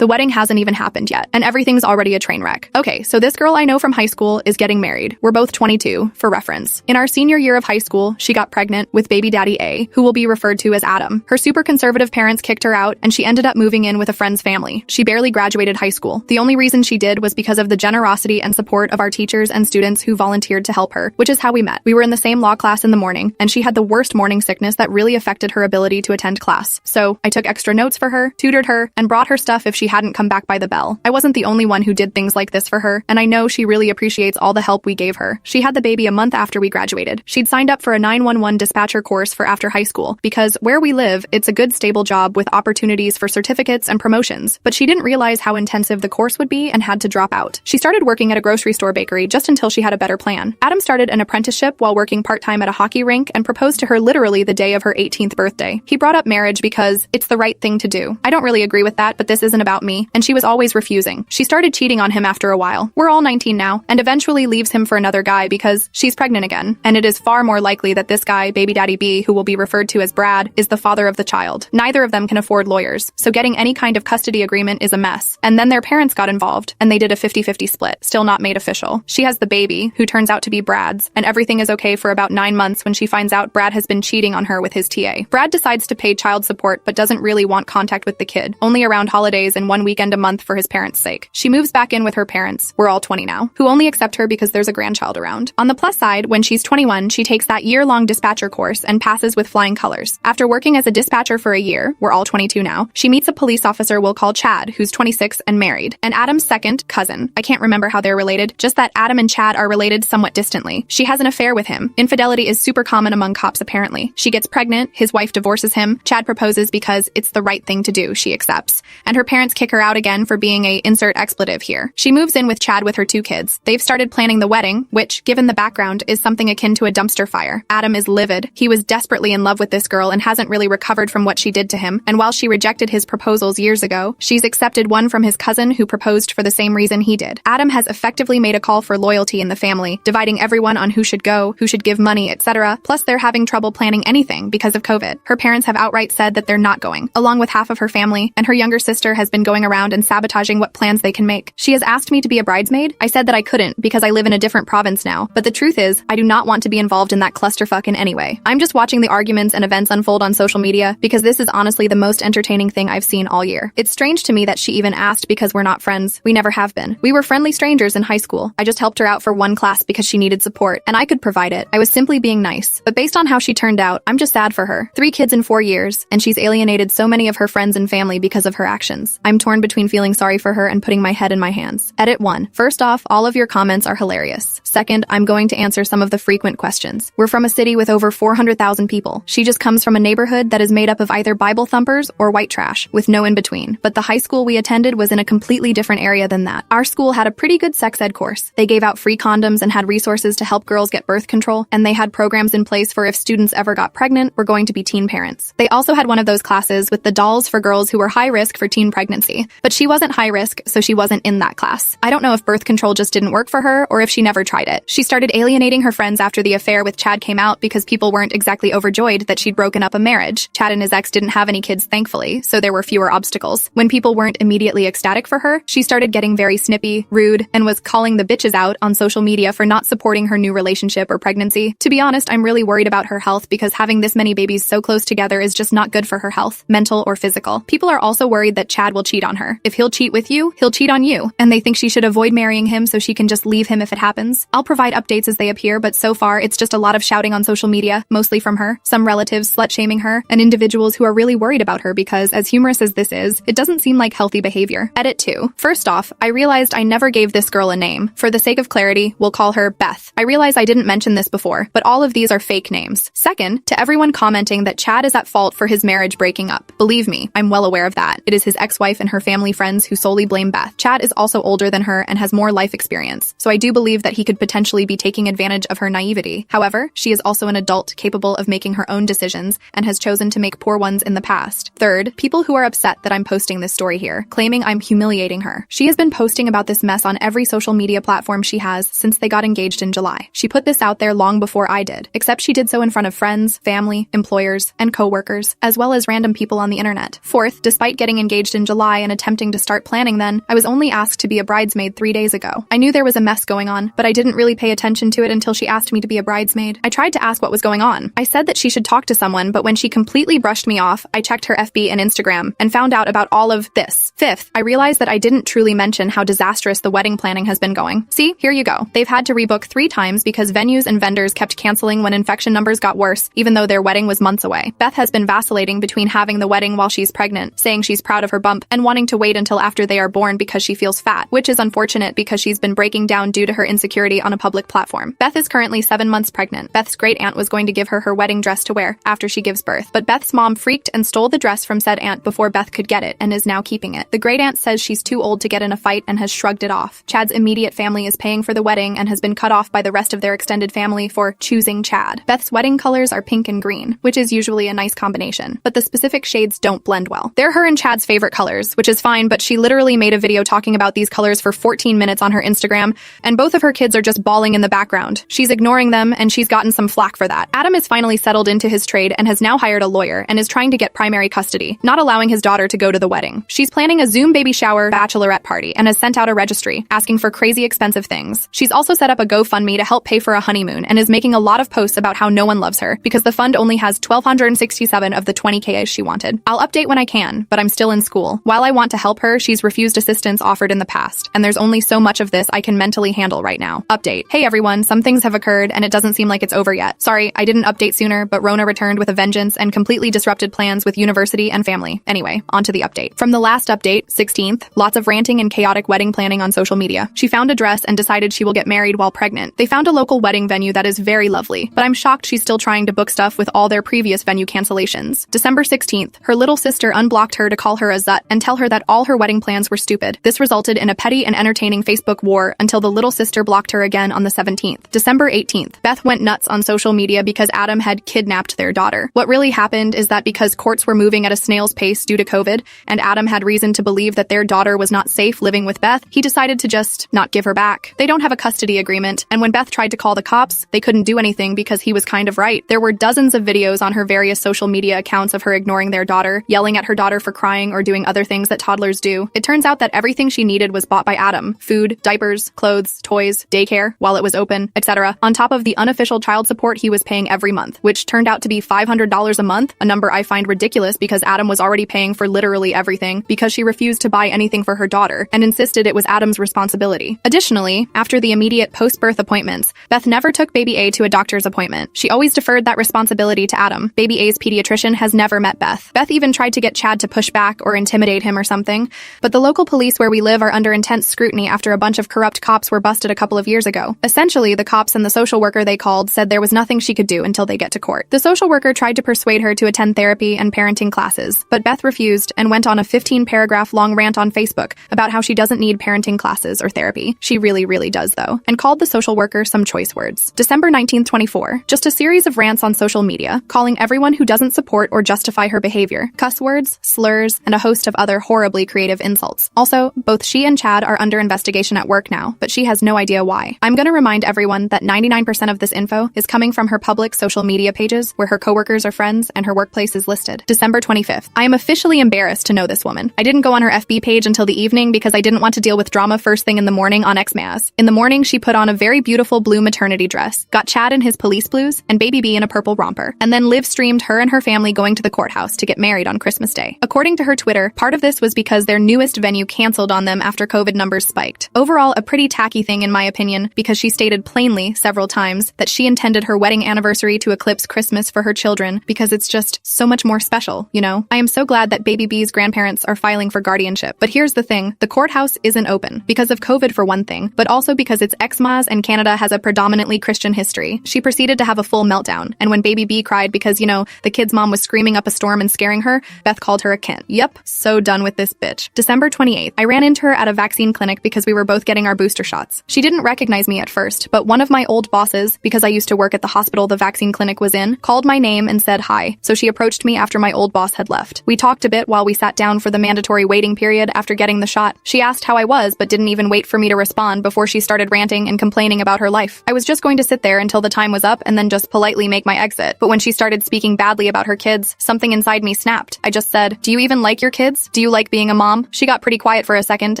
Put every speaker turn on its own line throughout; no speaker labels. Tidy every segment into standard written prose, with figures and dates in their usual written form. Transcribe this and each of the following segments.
The wedding hasn't even happened yet, and everything's already a train wreck. Okay, so this girl I know from high school is getting married. We're both 22, for reference. In our senior year of high school, she got pregnant with baby daddy A, who will be referred to as Adam. Her super conservative parents kicked her out, and she ended up moving in with a friend's family. She barely graduated high school. The only reason she did was because of the generosity and support of our teachers and students who volunteered to help her, which is how we met. We were in the same law class in the morning, and she had the worst morning sickness that really affected her ability to attend class. So I took extra notes for her, tutored her, and brought her stuff if she hadn't come back by the bell. I wasn't the only one who did things like this for her, and I know she really appreciates all the help we gave her. She had the baby a month after we graduated. She'd signed up for a 911 dispatcher course for after high school because where we live, it's a good stable job with opportunities for certificates and promotions, but she didn't realize how intensive the course would be and had to drop out. She started working at a grocery store bakery just until she had a better plan. Adam started an apprenticeship while working part-time at a hockey rink and proposed to her literally the day of her 18th birthday. He brought up marriage because it's the right thing to do. I don't really agree with that, but this isn't about me, and she was always refusing. She started cheating on him after a while. We're all 19 now, and eventually leaves him for another guy because she's pregnant again, and it is far more likely that this guy, baby daddy B, who will be referred to as Brad, is the father of the child. Neither of them can afford lawyers, so getting any kind of custody agreement is a mess. And then their parents got involved, and they did a 50-50 split, still not made official. She has the baby, who turns out to be Brad's, and everything is okay for about 9 months when she finds out Brad has been cheating on her with his TA. Brad decides to pay child support but doesn't really want contact with the kid, only around holidays and one weekend a month for his parents' sake. She moves back in with her parents, we're all 20 now, who only accept her because there's a grandchild around. On the plus side, when she's 21, she takes that year-long dispatcher course and passes with flying colors. After working as a dispatcher for a year, we're all 22 now, she meets a police officer we'll call Chad, who's 26 and married, and Adam's second cousin. I can't remember how they're related, just that Adam and Chad are related somewhat distantly. She has an affair with him. Infidelity is super common among cops apparently. She gets pregnant, his wife divorces him, Chad proposes because it's the right thing to do, she accepts. And her parents kick her out again for being a insert expletive here. She moves in with Chad with her 2 kids. They've started planning the wedding, which, given the background, is something akin to a dumpster fire. Adam is livid. He was desperately in love with this girl and hasn't really recovered from what she did to him, and while she rejected his proposals years ago, she's accepted one from his cousin who proposed for the same reason he did. Adam has effectively made a call for loyalty in the family, dividing everyone on who should go, who should give money, etc. Plus they're having trouble planning anything because of COVID. Her parents have outright said that they're not going, along with half of her family, and her younger sister has been going around and sabotaging what plans they can make. She has asked me to be a bridesmaid. I said that I couldn't because I live in a different province now, but the truth is, I do not want to be involved in that clusterfuck in any way. I'm just watching the arguments and events unfold on social media because this is honestly the most entertaining thing I've seen all year. It's strange to me that she even asked because we're not friends. We never have been. We were friendly strangers in high school. I just helped her out for one class because she needed support, and I could provide it. I was simply being nice. But based on how she turned out, I'm just sad for her. 3 kids in 4 years, and she's alienated so many of her friends and family because of her actions. I'm torn between feeling sorry for her and putting my head in my hands. Edit 1. First off, all of your comments are hilarious. Second, I'm going to answer some of the frequent questions. We're from a city with over 400,000 people. She just comes from a neighborhood that is made up of either Bible thumpers or white trash, with no in between. But the high school we attended was in a completely different area than that. Our school had a pretty good sex ed course. They gave out free condoms and had resources to help girls get birth control, and they had programs in place for if students ever got pregnant, were going to be teen parents. They also had one of those classes with the dolls for girls who were high risk for teen pregnancy. But she wasn't high risk, so she wasn't in that class. I don't know if birth control just didn't work for her or if she never tried it. She started alienating her friends after the affair with Chad came out because people weren't exactly overjoyed that she'd broken up a marriage. Chad and his ex didn't have any kids, thankfully, so there were fewer obstacles. When people weren't immediately ecstatic for her, she started getting very snippy, rude, and was calling the bitches out on social media for not supporting her new relationship or pregnancy. To be honest, I'm really worried about her health because having this many babies so close together is just not good for her health, mental or physical. People are also worried that Chad will cheat on her. If he'll cheat with you, he'll cheat on you, and they think she should avoid marrying him so she can just leave him if it happens. I'll provide updates as they appear, but so far it's just a lot of shouting on social media, mostly from her, some relatives slut-shaming her, and individuals who are really worried about her because, as humorous as this is, it doesn't seem like healthy behavior. Edit 2. First off, I realized I never gave this girl a name. For the sake of clarity, we'll call her Beth. I realize I didn't mention this before, but all of these are fake names. Second, to everyone commenting that Chad is at fault for his marriage breaking up. Believe me, I'm well aware of that. It is his ex-wife and her family friends who solely blame Beth. Chad is also older than her and has more life experience, so I do believe that he could potentially be taking advantage of her naivety. However, she is also an adult capable of making her own decisions and has chosen to make poor ones in the past. Third, people who are upset that I'm posting this story here, claiming I'm humiliating her. She has been posting about this mess on every social media platform she has since they got engaged in July. She put this out there long before I did, except she did so in front of friends, family, employers, and co-workers, as well as random people on the internet. Fourth, despite getting engaged in July, July and attempting to start planning then. I was only asked to be a bridesmaid 3 days ago. I knew there was a mess going on, but I didn't really pay attention to it until she asked me to be a bridesmaid. I tried to ask what was going on. I said that she should talk to someone, but when she completely brushed me off, I checked her FB and Instagram and found out about all of this. Fifth, I realized that I didn't truly mention how disastrous the wedding planning has been going. See, here you go. They've had to rebook 3 times because venues and vendors kept canceling when infection numbers got worse, even though their wedding was months away. Beth has been vacillating between having the wedding while she's pregnant, saying she's proud of her bump, and wanting to wait until after they are born because she feels fat, which is unfortunate because she's been breaking down due to her insecurity on a public platform. Beth is currently 7 months pregnant. Beth's great-aunt was going to give her wedding dress to wear after she gives birth, but Beth's mom freaked and stole the dress from said aunt before Beth could get it and is now keeping it. The great-aunt says she's too old to get in a fight and has shrugged it off. Chad's immediate family is paying for the wedding and has been cut off by the rest of their extended family for choosing Chad. Beth's wedding colors are pink and green, which is usually a nice combination, but the specific shades don't blend well. They're her and Chad's favorite colors, which is fine, but she literally made a video talking about these colors for 14 minutes on her Instagram, and both of her kids are just bawling in the background. She's ignoring them, and she's gotten some flack for that. Adam is finally settled into his trade and has now hired a lawyer and is trying to get primary custody, not allowing his daughter to go to the wedding. She's planning a Zoom baby shower bachelorette party and has sent out a registry asking for crazy expensive things. She's also set up a GoFundMe to help pay for a honeymoon and is making a lot of posts about how no one loves her because the fund only has 1,267 of the 20K she wanted. I'll update when I can, but I'm still in school. While I want to help her, she's refused assistance offered in the past, and there's only so much of this I can mentally handle right now. Update. Hey everyone, some things have occurred and it doesn't seem like it's over yet. Sorry, I didn't update sooner, but Rona returned with a vengeance and completely disrupted plans with university and family. Anyway, on to the update. From the last update, 16th, lots of ranting and chaotic wedding planning on social media. She found a dress and decided she will get married while pregnant. They found a local wedding venue that is very lovely, but I'm shocked she's still trying to book stuff with all their previous venue cancellations. December 16th, her little sister unblocked her to call her a zut and tell her that all her wedding plans were stupid. This resulted in a petty and entertaining Facebook war until the little sister blocked her again on the 17th. December 18th, Beth went nuts on social media because Adam had kidnapped their daughter. What really happened is that because courts were moving at a snail's pace due to COVID, and Adam had reason to believe that their daughter was not safe living with Beth, he decided to just not give her back. They don't have a custody agreement, and when Beth tried to call the cops, they couldn't do anything because he was kind of right. There were dozens of videos on her various social media accounts of her ignoring their daughter, yelling at her daughter for crying or doing other things that toddlers do. It turns out that everything she needed was bought by Adam: food, diapers, clothes, toys, daycare while it was open, etc., on top of the unofficial child support he was paying every month, which turned out to be $500 a month, a number I find ridiculous because Adam was already paying for literally everything because she refused to buy anything for her daughter and insisted it was Adam's responsibility. Additionally, after the immediate post-birth appointments, Beth never took baby A to a doctor's appointment. She always deferred that responsibility to Adam. Baby A's pediatrician has never met Beth. Beth even tried to get Chad to push back or intimidate him or something, but the local police where we live are under intense scrutiny after a bunch of corrupt cops were busted a couple of years ago. Essentially, the cops and the social worker they called said there was nothing she could do until they get to court. The social worker tried to persuade her to attend therapy and parenting classes, but Beth refused and went on a 15-paragraph long rant on Facebook about how she doesn't need parenting classes or therapy. She really does though, and called the social worker some choice words. December 19th, 24, just a series of rants on social media, calling everyone who doesn't support or justify her behavior, cuss words, slurs, and a host of other horribly creative insults. Also, both she and Chad are under investigation at work now, but she has no idea why. I'm gonna remind everyone that 99% of this info is coming from her public social media pages where her coworkers are friends and her workplace is listed. December 25th, I am officially embarrassed to know this woman. I didn't go on her FB page until the evening because I didn't want to deal with drama first thing in the morning on Xmas. In the morning, she put on a very beautiful blue maternity dress, got Chad in his police blues, and baby B in a purple romper, and then live streamed her and her family going to the courthouse to get married on Christmas Day. According to her Twitter, part of this was because their newest venue canceled on them after COVID numbers spiked. Overall, a pretty tacky thing in my opinion, because she stated plainly several times that she intended her wedding anniversary to eclipse Christmas for her children because it's just so much more special, you know? I am so glad that baby B's grandparents are filing for guardianship, but here's the thing, the courthouse isn't open, because of COVID for one thing, but also because it's Xmas and Canada has a predominantly Christian history. She proceeded to have a full meltdown, and when baby B cried because, you know, the kid's mom was screaming up a storm and scaring her, Beth called her a Kent. Yep, so done with this bitch. December 28th, I ran into her at a vaccine clinic because we were both getting our booster shots. She didn't recognize me at first, but one of my old bosses, because I used to work at the hospital the vaccine clinic was in, called my name and said hi, so she approached me after my old boss had left. We talked a bit while we sat down for the mandatory waiting period after getting the shot. She asked how I was, but didn't even wait for me to respond before she started ranting and complaining about her life. I was just going to sit there until the time was up and then just politely make my exit, but when she started speaking badly about her kids, something inside me snapped. I just said, "Do you even like your kids? Do Do you like being a mom? She got pretty quiet for a second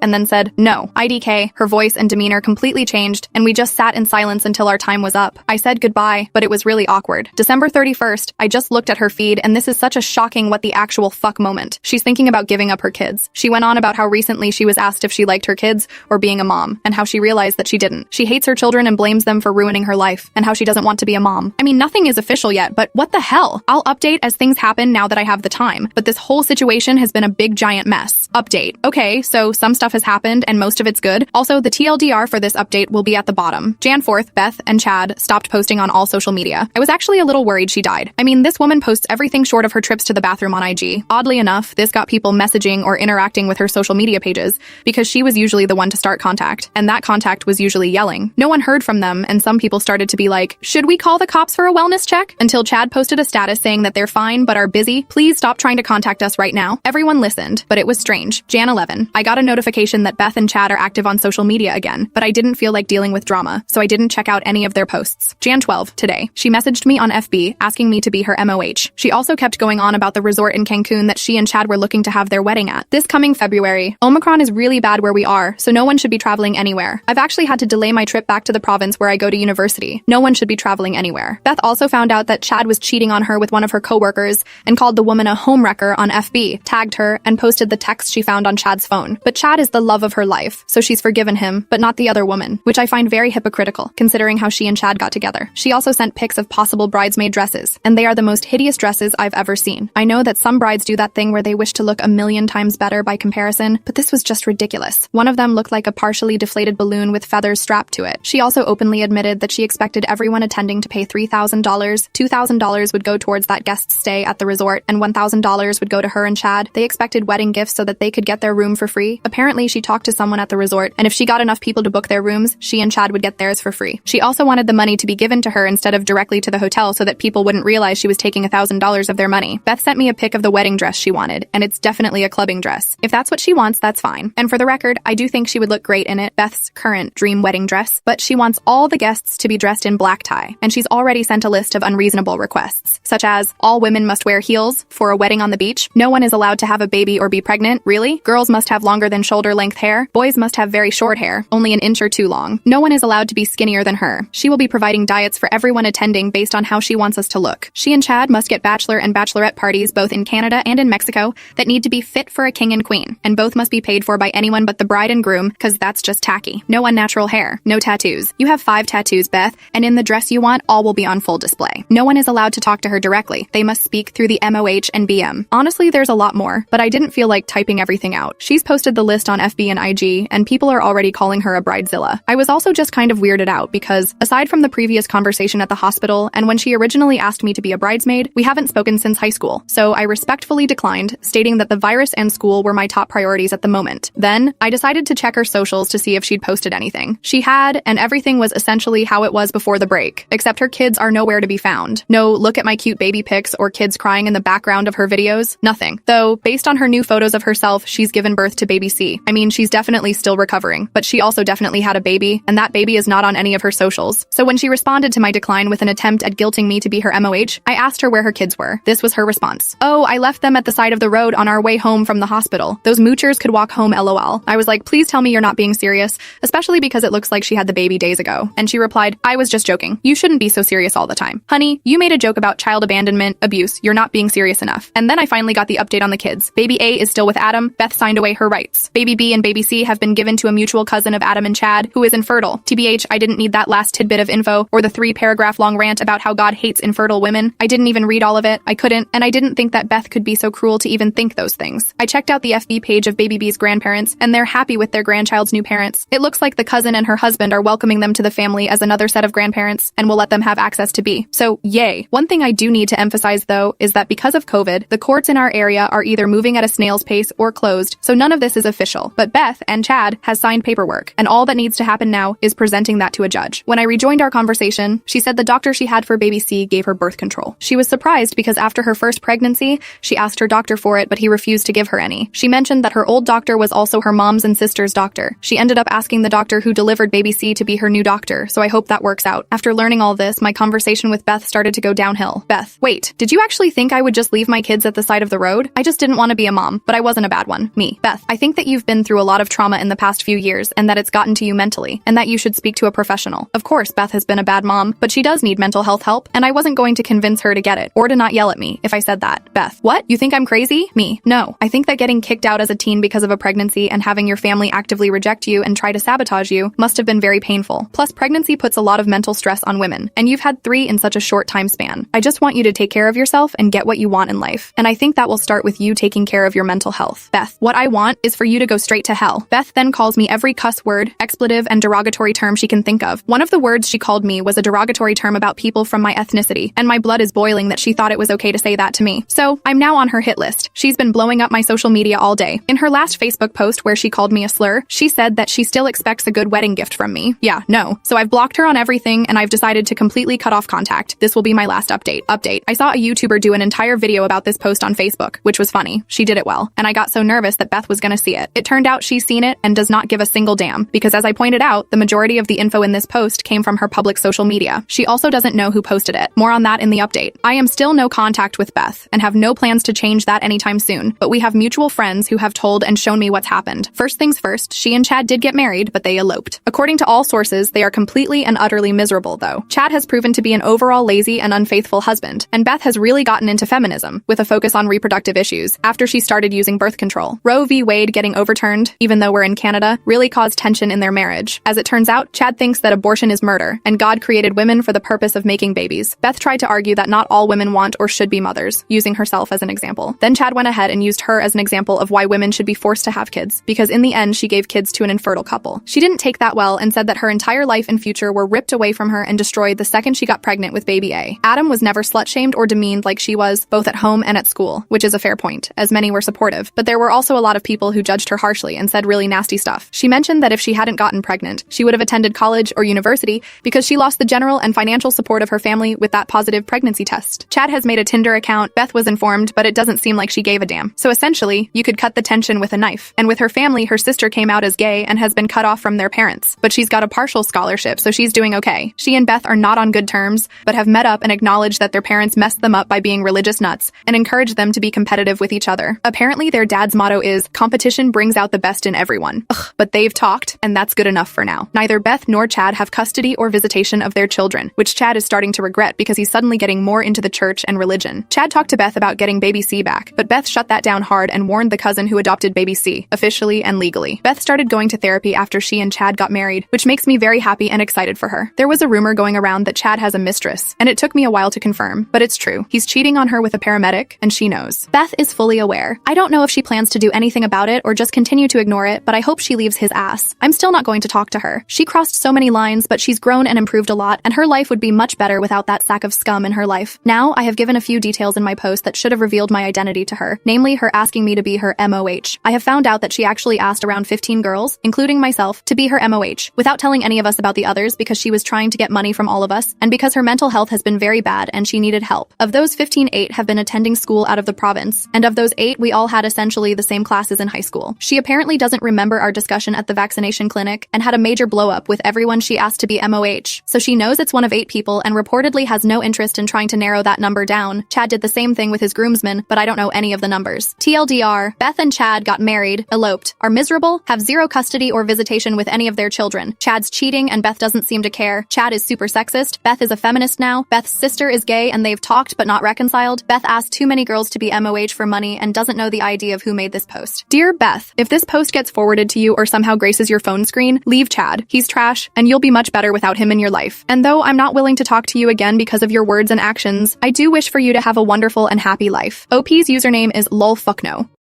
and then said, no. IDK, her voice and demeanor completely changed, and we just sat in silence until our time was up. I said goodbye, but it was really awkward. December 31st, I just looked at her feed, and this is such a shocking what the actual fuck moment. She's thinking about giving up her kids. She went on about how recently she was asked if she liked her kids or being a mom, and how she realized that she didn't. She hates her children and blames them for ruining her life, and how she doesn't want to be a mom. I mean, nothing is official yet, but what the hell? I'll update as things happen now that I have the time, but this whole situation has been a big giant mess. Update. Okay, so some stuff has happened and most of it's good. Also, the TLDR for this update will be at the bottom. Jan 4th, Beth and Chad stopped posting on all social media. I was actually a little worried she died. I mean, this woman posts everything short of her trips to the bathroom on IG. Oddly enough, this got people messaging or interacting with her social media pages because she was usually the one to start contact, and that contact was usually yelling. No one heard from them, and some people started to be like, should we call the cops for a wellness check? Until Chad posted a status saying that they're fine but are busy. Please stop trying to contact us right now. Everyone listened, but it was strange. Jan 11. I got a notification that Beth and Chad are active on social media again, but I didn't feel like dealing with drama, so I didn't check out any of their posts. Jan 12. Today. She messaged me on FB asking me to be her MOH. She also kept going on about the resort in Cancun that she and Chad were looking to have their wedding at. This coming February, Omicron is really bad where we are, so no one should be traveling anywhere. I've actually had to delay my trip back to the province where I go to university. No one should be traveling anywhere. Beth also found out that Chad was cheating on her with one of her coworkers and called the woman a homewrecker on FB, tagged her, and posted the text she found on Chad's phone. But Chad is the love of her life, so she's forgiven him, but not the other woman, which I find very hypocritical, considering how she and Chad got together. She also sent pics of possible bridesmaid dresses, and they are the most hideous dresses I've ever seen. I know that some brides do that thing where they wish to look a million times better by comparison, but this was just ridiculous. One of them looked like a partially deflated balloon with feathers strapped to it. She also openly admitted that she expected everyone attending to pay $3,000. $2,000 would go towards that guest's stay at the resort, and $1,000 would go to her and Chad. They expected wedding gifts so that they could get their room for free. Apparently, she talked to someone at the resort, and if she got enough people to book their rooms, she and Chad would get theirs for free. She also wanted the money to be given to her instead of directly to the hotel so that people wouldn't realize she was taking $1,000 of their money. Beth sent me a pic of the wedding dress she wanted, and it's definitely a clubbing dress. If that's what she wants, that's fine. And for the record, I do think she would look great in it, Beth's current dream wedding dress, but she wants all the guests to be dressed in black tie, and she's already sent a list of unreasonable requests, such as all women must wear heels for a wedding on the beach, no one is allowed to have a baby or be pregnant, really? Girls must have longer than shoulder-length hair, boys must have very short hair, only an inch or two long. No one is allowed to be skinnier than her. She will be providing diets for everyone attending based on how she wants us to look. She and Chad must get bachelor and bachelorette parties both in Canada and in Mexico that need to be fit for a king and queen, and both must be paid for by anyone but the bride and groom, because that's just tacky. No unnatural hair, no tattoos. You have 5 tattoos, Beth, and in the dress you want, all will be on full display. No one is allowed to talk to her directly. They must speak through the MOH and BM. Honestly, there's a lot more, but I didn't feel like typing everything out. She's posted the list on FB and IG, and people are already calling her a bridezilla. I was also just kind of weirded out because, aside from the previous conversation at the hospital, and when she originally asked me to be a bridesmaid, we haven't spoken since high school, so I respectfully declined, stating that the virus and school were my top priorities at the moment. Then, I decided to check her socials to see if she'd posted anything. She had, and everything was essentially how it was before the break, except her kids are nowhere to be found. No look at my cute baby pics or kids crying in the background of her videos. Nothing. Though, based on her new photos of herself, she's given birth to baby C. I mean, she's definitely still recovering, but she also definitely had a baby, and that baby is not on any of her socials. So when she responded to my decline with an attempt at guilting me to be her MOH, I asked her where her kids were. This was her response. Oh, I left them at the side of the road on our way home from the hospital. Those moochers could walk home, LOL. I was like, please tell me you're not being serious, especially because it looks like she had the baby days ago. And she replied, I was just joking. You shouldn't be so serious all the time. Honey, you made a joke about child abandonment, abuse. You're not being serious enough. And then I finally got the update on the kids. Baby A is still with Adam. Beth signed away her rights. Baby B and baby C have been given to a mutual cousin of Adam and Chad, who is infertile. TBH, I didn't need that last tidbit of info or the 3-paragraph long rant about how God hates infertile women. I didn't even read all of it. I couldn't, and I didn't think that Beth could be so cruel to even think those things. I checked out the FB page of baby B's grandparents, and they're happy with their grandchild's new parents. It looks like the cousin and her husband are welcoming them to the family as another set of grandparents and will let them have access to B. So, yay. One thing I do need to emphasize, though, is that because of COVID, the courts in our area are either moving at a snail's pace or closed, so none of this is official. But Beth and Chad has signed paperwork, and all that needs to happen now is presenting that to a judge. When I rejoined our conversation, she said the doctor she had for baby C gave her birth control. She was surprised because after her first pregnancy, she asked her doctor for it, but he refused to give her any. She mentioned that her old doctor was also her mom's and sister's doctor. She ended up asking the doctor who delivered baby C to be her new doctor, so I hope that works out. After learning all this, my conversation with Beth started to go downhill. Beth, wait, did you actually think I would just leave my kids at the side of the road? I just didn't want to be a mom. mom, but I wasn't a bad one. Me. Beth, I think that you've been through a lot of trauma in the past few years and that it's gotten to you mentally, and that you should speak to a professional. Of course, Beth has been a bad mom, but she does need mental health help, and I wasn't going to convince her to get it, or to not yell at me if I said that. Beth, what? You think I'm crazy? Me. No. I think that getting kicked out as a teen because of a pregnancy and having your family actively reject you and try to sabotage you must have been very painful. Plus, pregnancy puts a lot of mental stress on women, and you've had 3 in such a short time span. I just want you to take care of yourself and get what you want in life, and I think that will start with you taking care of your mental health. Beth, what I want is for you to go straight to hell. Beth then calls me every cuss word, expletive, and derogatory term she can think of. One of the words she called me was a derogatory term about people from my ethnicity, and my blood is boiling that she thought it was okay to say that to me. So, I'm now on her hit list. She's been blowing up my social media all day. In her last Facebook post where she called me a slur, she said that she still expects a good wedding gift from me. Yeah, no. So I've blocked her on everything, and I've decided to completely cut off contact. This will be my last update. I saw a YouTuber do an entire video about this post on Facebook, which was funny. She did it well, and I got so nervous that Beth was gonna see it. It turned out she's seen it and does not give a single damn, because as I pointed out, the majority of the info in this post came from her public social media. She also doesn't know who posted it. More on that in the update. I am still no contact with Beth, and have no plans to change that anytime soon, but we have mutual friends who have told and shown me what's happened. First things first, she and Chad did get married, but they eloped. According to all sources, they are completely and utterly miserable, though. Chad has proven to be an overall lazy and unfaithful husband, and Beth has really gotten into feminism, with a focus on reproductive issues, after she started using birth control. Roe v. Wade getting overturned, even though we're in Canada, really caused tension in their marriage. As it turns out, Chad thinks that abortion is murder, and God created women for the purpose of making babies. Beth tried to argue that not all women want or should be mothers, using herself as an example. Then Chad went ahead and used her as an example of why women should be forced to have kids, because in the end she gave kids to an infertile couple. She didn't take that well and said that her entire life and future were ripped away from her and destroyed the second she got pregnant with baby A. Adam was never slut-shamed or demeaned like she was, both at home and at school, which is a fair point, as many were supportive, but there were also a lot of people who judged her harshly and said really nasty stuff. She mentioned that if she hadn't gotten pregnant, she would have attended college or university because she lost the general and financial support of her family with that positive pregnancy test. Chad has made a Tinder account, Beth was informed, but it doesn't seem like she gave a damn. So essentially, you could cut the tension with a knife. And with her family, her sister came out as gay and has been cut off from their parents. But she's got a partial scholarship, so she's doing okay. She and Beth are not on good terms, but have met up and acknowledged that their parents messed them up by being religious nuts and encouraged them to be competitive with each other. Apparently, their dad's motto is, competition brings out the best in everyone. Ugh, but they've talked, and that's good enough for now. Neither Beth nor Chad have custody or visitation of their children, which Chad is starting to regret because he's suddenly getting more into the church and religion. Chad talked to Beth about getting baby C back, but Beth shut that down hard and warned the cousin who adopted baby C, officially and legally. Beth started going to therapy after she and Chad got married, which makes me very happy and excited for her. There was a rumor going around that Chad has a mistress, and it took me a while to confirm, but it's true. He's cheating on her with a paramedic, and she knows. Beth is fully aware. I don't know if she plans to do anything about it or just continue to ignore it, but I hope she leaves his ass. I'm still not going to talk to her. She crossed so many lines, but she's grown and improved a lot, and her life would be much better without that sack of scum in her life. Now, I have given a few details in my post that should have revealed my identity to her, namely her asking me to be her MOH. I have found out that she actually asked around 15 girls, including myself, to be her MOH, without telling any of us about the others because she was trying to get money from all of us, and because her mental health has been very bad and she needed help. Of those 15, 8 have been attending school out of the province, and of those 8, we all had essentially the same classes in high school. She apparently doesn't remember our discussion at the vaccination clinic and had a major blow-up with everyone she asked to be MOH, so she knows it's one of 8 people and reportedly has no interest in trying to narrow that number down. Chad did the same thing with his groomsmen, but I don't know any of the numbers. TLDR, Beth and Chad got married, eloped, are miserable, have zero custody or visitation with any of their children. Chad's cheating and Beth doesn't seem to care. Chad is super sexist. Beth is a feminist now. Beth's sister is gay and they've talked but not reconciled. Beth asked too many girls to be MOH for money and doesn't know the ID of who made this post. Dear Beth, if this post gets forwarded to you or somehow graces your phone screen, leave Chad. He's trash and you'll be much better without him in your life. And though I'm not willing to talk to you again because of your words and actions, I do wish for you to have a wonderful and happy life. OP's username is lolfuckno.